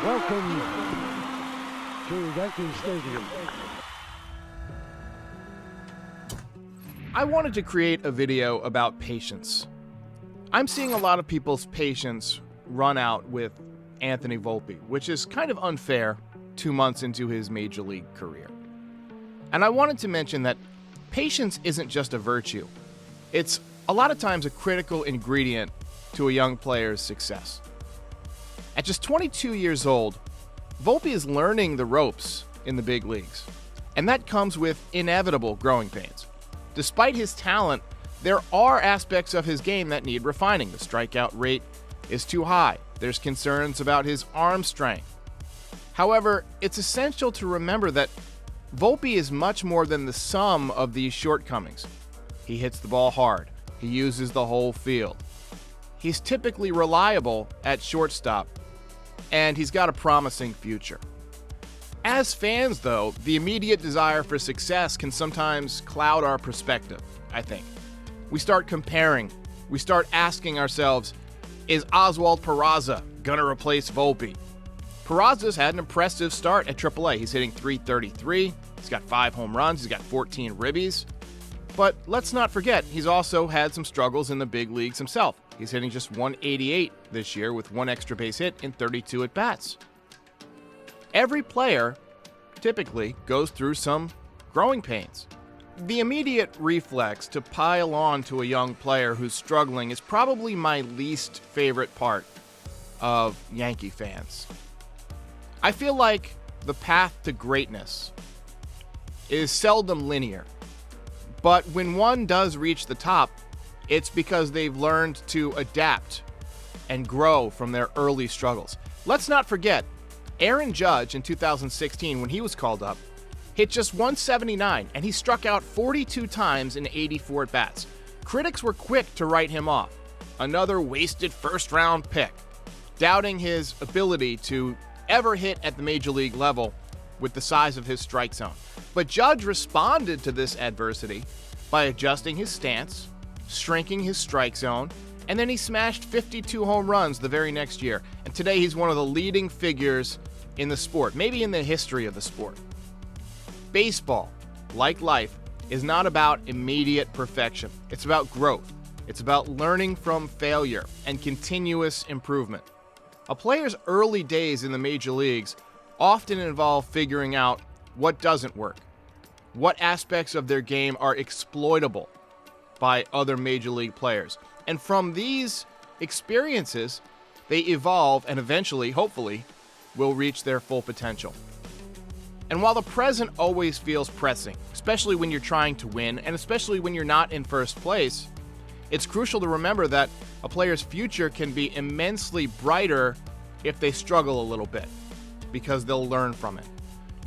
Welcome to Yankee Stadium. I wanted to create a video about patience. I'm seeing a lot of people's patience run out with Anthony Volpe, which is kind of unfair 2 months into his major league career. And I wanted to mention that patience isn't just a virtue. It's a lot of times a critical ingredient to a young player's success. At just 22 years old, Volpe is learning the ropes in the big leagues, and that comes with inevitable growing pains. Despite his talent, there are aspects of his game that need refining. The strikeout rate is too high. There's concerns about his arm strength. However, it's essential to remember that Volpe is much more than the sum of these shortcomings. He hits the ball hard. He uses the whole field. He's typically reliable at shortstop, and he's got a promising future. As fans, though, the immediate desire for success can sometimes cloud our perspective, I think. We start comparing. We start asking ourselves, is Oswald Peraza going to replace Volpe? Peraza's had an impressive start at AAA. He's hitting .333. He's got 5 home runs. He's got 14 ribbies. But let's not forget, he's also had some struggles in the big leagues himself. He's hitting just .188 this year with 1 extra base hit in 32 at-bats. Every player typically goes through some growing pains. The immediate reflex to pile on to a young player who's struggling is probably my least favorite part of Yankee fans. I feel like the path to greatness is seldom linear. But when one does reach the top, it's because they've learned to adapt and grow from their early struggles. Let's not forget, Aaron Judge in 2016, when he was called up, hit just .179, and he struck out 42 times in 84 at-bats. Critics were quick to write him off. Another wasted first-round pick, doubting his ability to ever hit at the major league level with the size of his strike zone. But Judge responded to this adversity by adjusting his stance, shrinking his strike zone, and then he smashed 52 home runs the very next year. And today he's one of the leading figures in the sport, maybe in the history of the sport. Baseball, like life, is not about immediate perfection. It's about growth. It's about learning from failure and continuous improvement. A player's early days in the major leagues often involve figuring out what doesn't work, what aspects of their game are exploitable by other major league players. And from these experiences, they evolve and eventually, hopefully, will reach their full potential. And while the present always feels pressing, especially when you're trying to win, and especially when you're not in first place, it's crucial to remember that a player's future can be immensely brighter if they struggle a little bit, because they'll learn from it.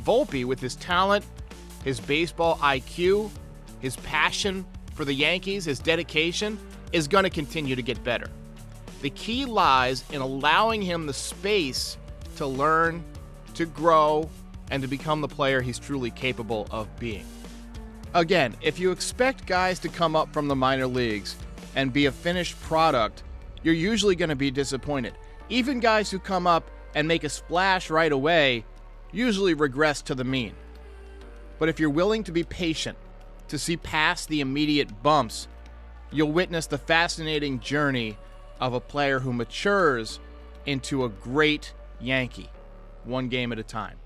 Volpe, with his talent, his baseball IQ, his passion for the Yankees, his dedication, is going to continue to get better. The key lies in allowing him the space to learn, to grow, and to become the player he's truly capable of being. Again, if you expect guys to come up from the minor leagues and be a finished product, you're usually going to be disappointed. Even guys who come up and make a splash right away usually regress to the mean. But if you're willing to be patient, to see past the immediate bumps, you'll witness the fascinating journey of a player who matures into a great Yankee, one game at a time.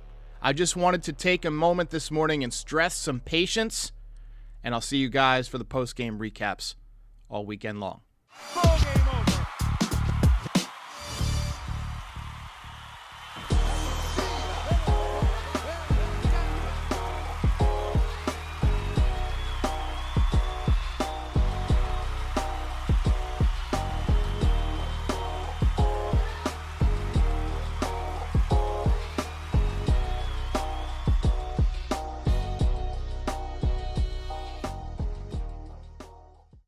I just wanted to take a moment this morning and stress some patience, and I'll see you guys for the post-game recaps all weekend long. Ball game